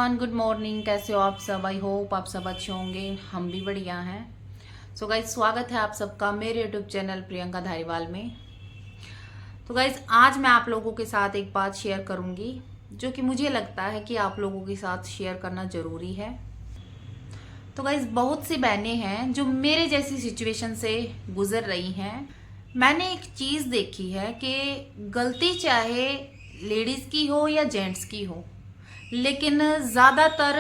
Everyone, good morning. कैसे हो आप सब? आई होप आप सब अच्छे होंगे, हम भी बढ़िया हैं। सो गाइज, स्वागत है आप सबका मेरे यूट्यूब चैनल प्रियंका धारीवाल में। तो गाइज, आज मैं आप लोगों के साथ एक बात शेयर करूंगी जो कि मुझे लगता है कि आप लोगों के साथ शेयर करना ज़रूरी है। तो गाइज, बहुत सी बहनें हैं जो मेरे जैसी सिचुएशन से गुजर रही हैं। मैंने एक चीज़ देखी है कि गलती चाहे लेडीज़ की हो या जेंट्स की हो, लेकिन ज़्यादातर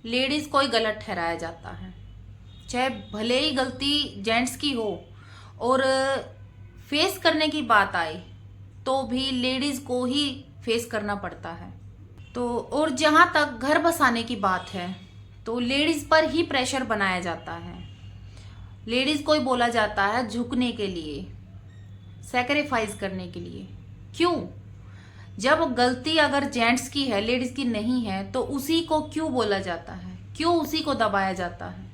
लेडीज़ को ही गलत ठहराया जाता है। चाहे भले ही गलती जेंट्स की हो और फेस करने की बात आए तो भी लेडीज़ को ही फेस करना पड़ता है। तो और जहाँ तक घर बसाने की बात है तो लेडीज़ पर ही प्रेशर बनाया जाता है। लेडीज़ को ही बोला जाता है झुकने के लिए, सैक्रिफाइस करने के लिए। क्यों? जब गलती अगर जेंट्स की है, लेडीज की नहीं है, तो उसी को क्यों बोला जाता है? क्यों उसी को दबाया जाता है?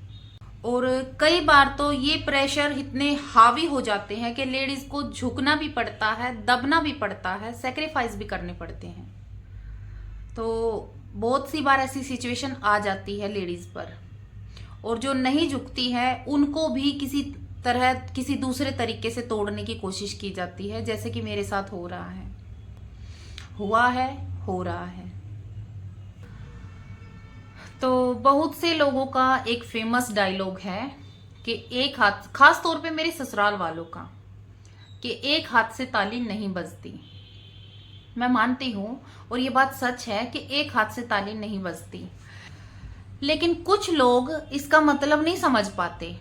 और कई बार तो ये प्रेशर इतने हावी हो जाते हैं कि लेडीज को झुकना भी पड़ता है, दबना भी पड़ता है, सेक्रीफाइस भी करने पड़ते हैं। तो बहुत सी बार ऐसी सिचुएशन आ जाती है लेडीज पर, और जो नहीं झुकती है उनको भी किसी तरह, किसी दूसरे तरीके से तोड़ने की कोशिश की जाती है, जैसे कि मेरे साथ हो रहा है, हुआ है, हो रहा है। तो बहुत से लोगों का एक फेमस डायलॉग है कि एक हाथ, खास तौर पे मेरे ससुराल वालों का, कि एक हाथ से ताली नहीं बजती। मैं मानती हूँ और ये बात सच है कि एक हाथ से ताली नहीं बजती, लेकिन कुछ लोग इसका मतलब नहीं समझ पाते।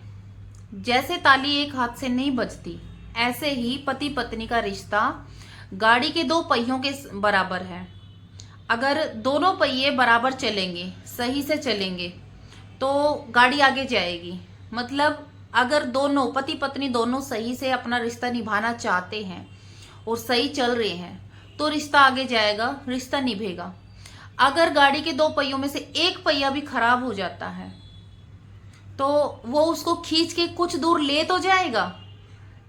जैसे ताली एक हाथ से नहीं बजती, ऐसे ही पति पत्नी का रिश्ता गाड़ी के दो पहियों के बराबर है। अगर दोनों पहिए बराबर चलेंगे, सही से चलेंगे, तो गाड़ी आगे जाएगी। मतलब अगर दोनों पति पत्नी दोनों सही से अपना रिश्ता निभाना चाहते हैं और सही चल रहे हैं तो रिश्ता आगे जाएगा, रिश्ता निभेगा। अगर गाड़ी के दो पहियों में से एक पहिया भी खराब हो जाता है तो वो उसको खींच के कुछ दूर ले तो जाएगा,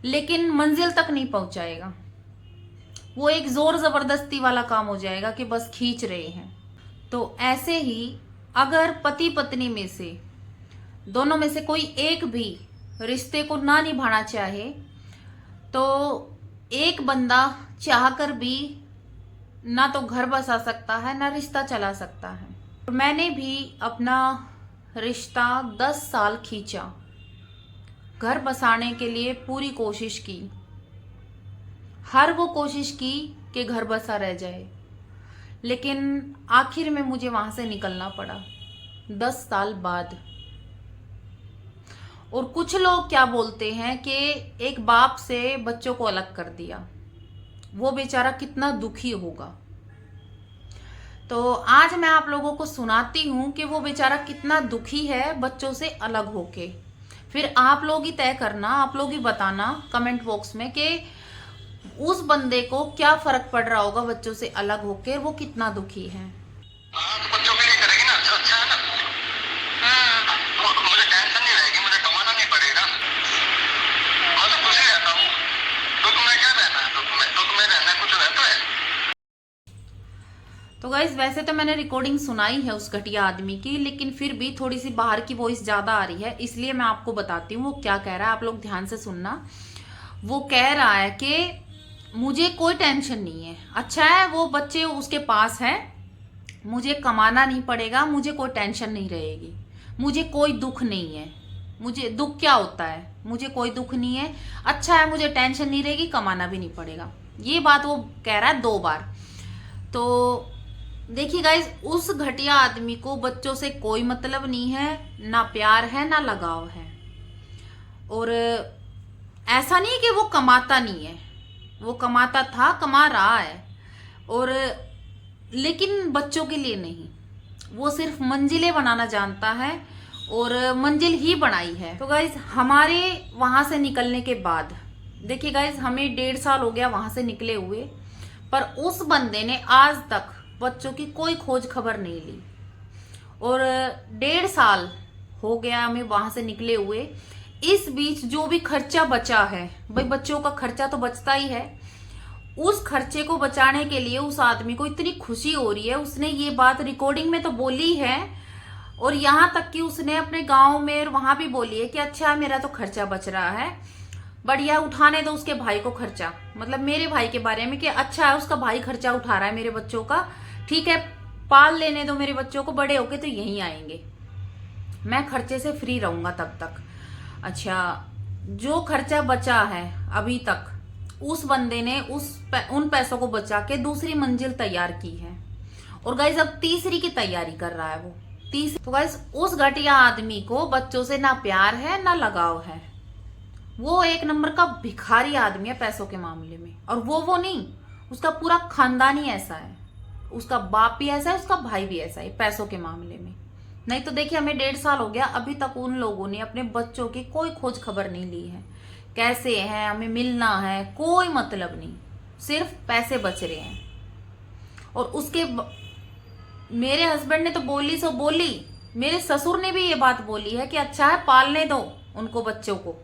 लेकिन मंजिल तक नहीं पहुंचाएगा। वो एक जोर जबरदस्ती वाला काम हो जाएगा कि बस खींच रहे हैं। तो ऐसे ही अगर पति पत्नी में से, दोनों में से कोई एक भी रिश्ते को ना निभाना चाहे तो एक बंदा चाहकर भी ना तो घर बसा सकता है, ना रिश्ता चला सकता है। मैंने भी अपना रिश्ता 10 साल खींचा, घर बसाने के लिए पूरी कोशिश की, हर वो कोशिश की कि घर बसा रह जाए, लेकिन आखिर में मुझे वहां से निकलना पड़ा 10 साल बाद। और कुछ लोग क्या बोलते हैं कि एक बाप से बच्चों को अलग कर दिया, वो बेचारा कितना दुखी होगा। तो आज मैं आप लोगों को सुनाती हूं कि वो बेचारा कितना दुखी है बच्चों से अलग होके। फिर आप लोग ही तय करना, आप लोग ही बताना कमेंट बॉक्स में कि उस बंदे को क्या फर्क पड़ रहा होगा बच्चों से अलग होकर, वो कितना दुखी है। तो बच्चों के लिए करेगी ना, अच्छा है ना। मुझे टेंशन नहीं रहेगी, मुझे कमाना नहीं पड़ेगा, मैं तो खुशी रहता हूँ। दुख में क्या रहना है? दुख में रहना कुछ रहता है। तो गाइस, वैसे तो मैंने रिकॉर्डिंग सुनाई है उस घटिया आदमी की, लेकिन फिर भी थोड़ी सी बाहर की वॉइस ज्यादा आ रही है, इसलिए मैं आपको बताती हूँ वो क्या कह रहा है। आप लोग ध्यान से सुनना। वो कह रहा है कि मुझे कोई टेंशन नहीं है, अच्छा है वो बच्चे उसके पास है, मुझे कमाना नहीं पड़ेगा, मुझे कोई टेंशन नहीं रहेगी, मुझे कोई दुख नहीं है। मुझे दुख क्या होता है? मुझे कोई दुख नहीं है, अच्छा है मुझे टेंशन नहीं रहेगी, कमाना भी नहीं पड़ेगा। ये बात वो कह रहा है 2 बार। तो देखिए गाइज, उस घटिया आदमी को बच्चों से कोई मतलब नहीं है, ना प्यार है ना लगाव है। और ऐसा नहीं कि वो कमाता नहीं है, वो कमाता था, कमा रहा है, और लेकिन बच्चों के लिए नहीं। वो सिर्फ मंजिलें बनाना जानता है और मंजिल ही बनाई है। तो गाइज, हमारे वहां से निकलने के बाद, देखिए गाइज, हमें 1.5 साल हो गया वहां से निकले हुए, पर उस बंदे ने आज तक बच्चों की कोई खोज खबर नहीं ली। और 1.5 साल हो गया हमें वहां से निकले हुए। इस बीच जो भी खर्चा बचा है, भाई बच्चों का खर्चा तो बचता ही है, उस खर्चे को बचाने के लिए उस आदमी को इतनी खुशी हो रही है, उसने ये बात रिकॉर्डिंग में तो बोली है और यहाँ तक कि उसने अपने गांव में और वहां भी बोली है कि अच्छा मेरा तो खर्चा बच रहा है, बढ़िया, उठाने दो उसके भाई को खर्चा, मतलब मेरे भाई के बारे में कि अच्छा है उसका भाई खर्चा उठा रहा है मेरे बच्चों का, ठीक है पाल लेने दो मेरे बच्चों को, बड़े होके तो यहीं आएंगे, मैं खर्चे से फ्री रहूंगा तब तक। अच्छा, जो खर्चा बचा है अभी तक उस बंदे ने उन पैसों को बचा के दूसरी मंजिल तैयार की है और गाइस अब तीसरी की तैयारी कर रहा है वो तीसरी। तो गाइस उस घटिया आदमी को बच्चों से ना प्यार है ना लगाव है, वो एक नंबर का भिखारी आदमी है पैसों के मामले में। और वो नहीं, उसका पूरा खानदान ही ऐसा है, उसका बाप भी ऐसा है, उसका भाई भी ऐसा है पैसों के मामले में। नहीं तो देखिए हमें 1.5 साल हो गया, अभी तक उन लोगों ने अपने बच्चों की कोई खोज खबर नहीं ली है, कैसे हैं, हमें मिलना है, कोई मतलब नहीं, सिर्फ पैसे बच रहे हैं। और मेरे हस्बैंड ने तो बोली सो बोली, मेरे ससुर ने भी ये बात बोली है कि अच्छा है पालने दो उनको बच्चों को,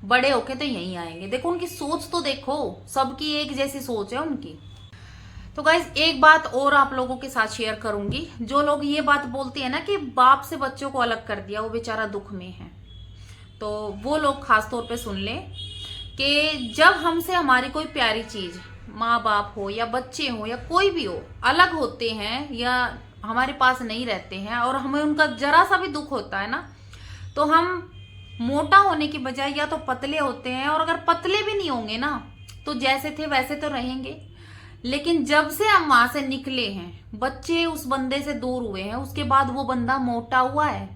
बड़े होके तो यहीं आएंगे। देखो उनकी सोच तो देखो, सबकी एक जैसी सोच है उनकी। तो गाइस एक बात और आप लोगों के साथ शेयर करूंगी, जो लोग ये बात बोलते हैं ना कि बाप से बच्चों को अलग कर दिया, वो बेचारा दुख में है, तो वो लोग खास तौर पे सुन लें कि जब हमसे हमारी कोई प्यारी चीज, माँ बाप हो या बच्चे हो या कोई भी हो, अलग होते हैं या हमारे पास नहीं रहते हैं और हमें उनका जरा सा भी दुख होता है ना, तो हम मोटा होने की बजाय या तो पतले होते हैं, और अगर पतले भी नहीं होंगे ना तो जैसे थे वैसे तो रहेंगे। लेकिन जब से हम वहां से निकले हैं, बच्चे उस बंदे से दूर हुए हैं, उसके बाद वो बंदा मोटा हुआ है,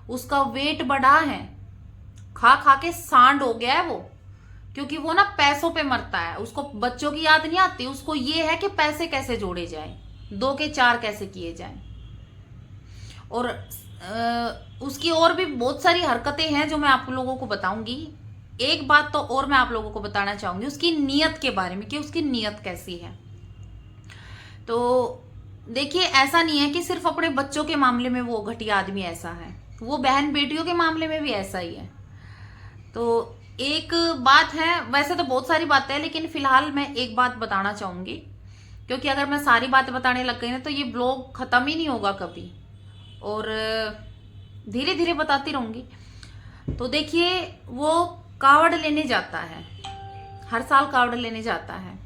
उसका वेट बढ़ा है, खा खा के सांड हो गया है वो, क्योंकि वो ना पैसों पे मरता है, उसको बच्चों की याद नहीं आती, उसको ये है कि पैसे कैसे जोड़े जाए, 2 के 4 कैसे किए जाए। और उसकी और भी बहुत सारी हरकतें हैं जो मैं आप लोगों को बताऊंगी। एक बात तो और मैं आप लोगों को बताना चाहूंगी उसकी नीयत के बारे में कि उसकी नीयत कैसी है। तो देखिए ऐसा नहीं है कि सिर्फ अपने बच्चों के मामले में वो घटिया आदमी ऐसा है, वो बहन बेटियों के मामले में भी ऐसा ही है। तो एक बात है, वैसे तो बहुत सारी बातें हैं लेकिन फिलहाल मैं एक बात बताना चाहूंगी, क्योंकि अगर मैं सारी बातें बताने लग गई ना तो ये ब्लॉग खत्म ही नहीं होगा कभी, और धीरे धीरे बताती रहूंगी। तो देखिए वो कावड़ लेने जाता है, हर साल कावड़ लेने जाता है,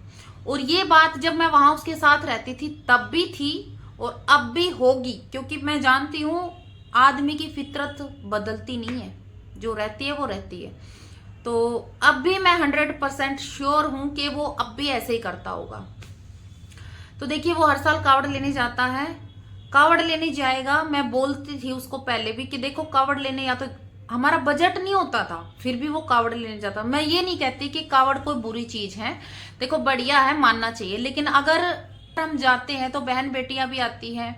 और ये बात जब मैं वहां उसके साथ रहती थी तब भी थी और अब भी होगी, क्योंकि मैं जानती हूं आदमी की फितरत बदलती नहीं है, जो रहती है वो रहती है। तो अब भी मैं 100% श्योर हूं कि वो अब भी ऐसे ही करता होगा। तो देखिए वो हर साल कावड़ लेने जाता है, कावड़ लेने जाएगा, मैं बोलती थी उसको पहले भी कि देखो कावड़ लेने, या तो हमारा बजट नहीं होता था फिर भी वो कावड़ लेने जाता। मैं ये नहीं कहती कि कावड़ कोई बुरी चीज है, देखो बढ़िया है, मानना चाहिए, लेकिन अगर हम जाते हैं तो बहन बेटियां भी आती हैं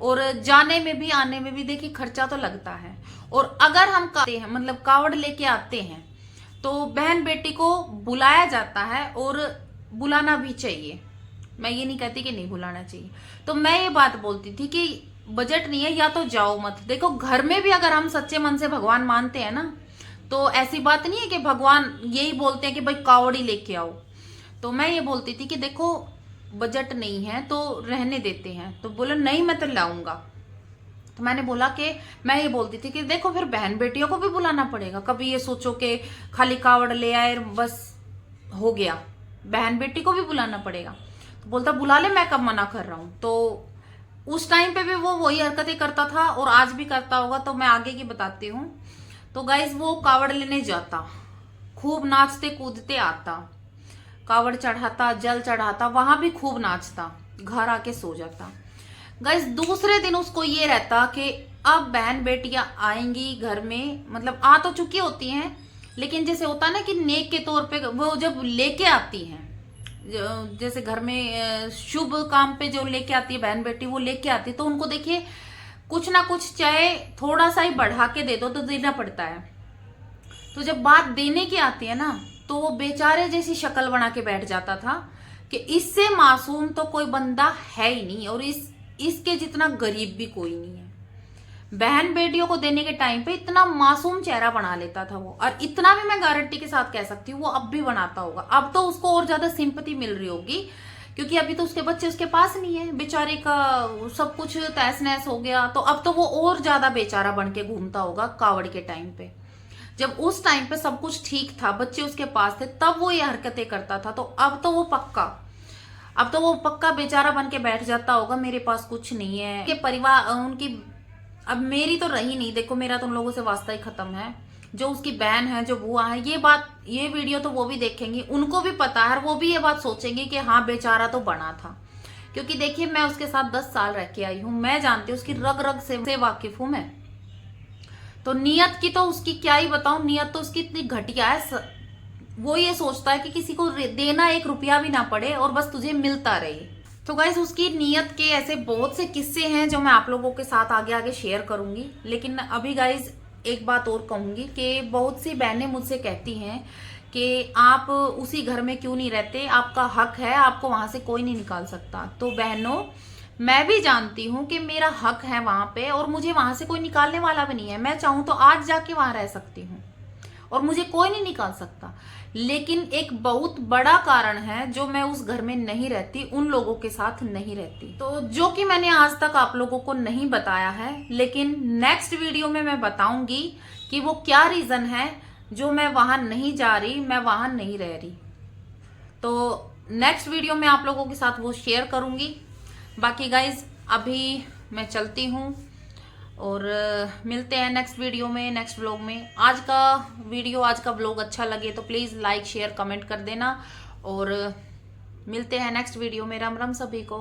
और जाने में भी आने में भी देखिए खर्चा तो लगता है। और अगर हम मतलब कावड़ लेके आते हैं तो बहन बेटी को बुलाया जाता है और बुलाना भी चाहिए, मैं ये नहीं कहती कि नहीं बुलाना चाहिए। तो मैं ये बात बोलती थी कि बजट नहीं है या तो जाओ मत। देखो घर में भी अगर हम सच्चे मन से भगवान मानते हैं ना, तो ऐसी बात नहीं है कि भगवान यही बोलते हैं कि भाई कावड़ी लेके आओ। तो मैं ये बोलती थी कि देखो बजट नहीं है तो रहने देते हैं, तो बोले नहीं मैं तो लाऊंगा। तो मैंने बोला कि मैं ये बोलती थी कि देखो फिर बहन बेटियों को भी बुलाना पड़ेगा, कभी ये सोचो कि खाली कावड़ ले आए बस हो गया, बहन बेटी को भी बुलाना पड़ेगा। तो बोलता बुला ले, मैं कब मना कर रहा हूं। तो उस टाइम पे भी वो वही हरकतें करता था और आज भी करता होगा, तो मैं आगे की बताती हूँ। तो गाइज वो कावड़ लेने जाता, खूब नाचते कूदते आता, कावड़ चढ़ाता, जल चढ़ाता, वहां भी खूब नाचता, घर आके सो जाता। गाइज दूसरे दिन उसको ये रहता कि अब बहन बेटियां आएंगी घर में, मतलब आ तो चुकी होती हैं, लेकिन जैसे होता ना कि नेक के तौर पे वो जब लेके आती हैं, जैसे घर में शुभ काम पे जो लेके आती है बहन बेटी, वो लेके आती है, तो उनको देखिए कुछ ना कुछ चाहे थोड़ा सा ही बढ़ा के दे दो तो देना पड़ता है। तो जब बात देने की आती है ना तो वो बेचारे जैसी शक्ल बना के बैठ जाता था कि इससे मासूम तो कोई बंदा है ही नहीं और इसके जितना गरीब भी कोई नहीं है। बहन बेटियों को देने के टाइम पे इतना मासूम चेहरा बना लेता था वो, और इतना भी मैं गारंटी के साथ कह सकती हूँ वो अब भी बनाता होगा। अब तो उसको और ज्यादा सिंपैथी मिल रही होगी, क्योंकि अभी तो उसके बच्चे उसके पास नहीं है, बेचारे का सब कुछ तहस नहस हो गया, तो अब तो वो और ज्यादा बेचारा बन के घूमता होगा कावड़ के टाइम पे। जब उस टाइम पे सब कुछ ठीक था, बच्चे उसके पास थे, तब वो ये हरकतें करता था, तो अब तो वो पक्का बेचारा बन के बैठ जाता होगा, मेरे पास कुछ नहीं है। के परिवार उनकी, अब मेरी तो रही नहीं, देखो मेरा तो उन लोगों से वास्ता ही खत्म है। जो उसकी बहन है, जो बुआ है, ये वीडियो तो वो भी देखेंगी, उनको भी पता है, वो भी ये बात सोचेंगे कि हाँ बेचारा तो बना था। क्योंकि देखिए मैं उसके साथ 10 साल रह के आई हूँ, मैं जानती हूँ उसकी रग रग से वाकिफ हूं मैं। तो नियत की तो उसकी क्या ही बताऊं, नियत तो उसकी इतनी घटिया है। वो ये सोचता है कि किसी को देना 1 रुपया भी ना पड़े और बस तुझे मिलता रहे। तो गाइज उसकी नियत के ऐसे बहुत से किस्से हैं जो मैं आप लोगों के साथ आगे आगे शेयर करूंगी। लेकिन अभी गाइज एक बात और कहूंगी कि बहुत सी बहनें मुझसे कहती हैं कि आप उसी घर में क्यों नहीं रहते, आपका हक है, आपको वहां से कोई नहीं निकाल सकता। तो बहनों, मैं भी जानती हूँ कि मेरा हक है वहां पे, और मुझे वहां से कोई निकालने वाला भी नहीं है। मैं चाहूं तो आज जाके वहां रह सकती हूँ और मुझे कोई नहीं निकाल सकता। लेकिन एक बहुत बड़ा कारण है जो मैं उस घर में नहीं रहती, उन लोगों के साथ नहीं रहती, तो जो कि मैंने आज तक आप लोगों को नहीं बताया है। लेकिन नेक्स्ट वीडियो में मैं बताऊंगी कि वो क्या रीजन है जो मैं वहां नहीं जा रही, मैं वहां नहीं रह रही। तो नेक्स्ट वीडियो में आप लोगों के साथ वो शेयर करूंगी। बाकी गाइज अभी मैं चलती हूँ और मिलते हैं नेक्स्ट वीडियो में, नेक्स्ट व्लॉग में। आज का व्लॉग अच्छा लगे तो प्लीज़ लाइक शेयर कमेंट कर देना, और मिलते हैं नेक्स्ट वीडियो में। राम राम सभी को।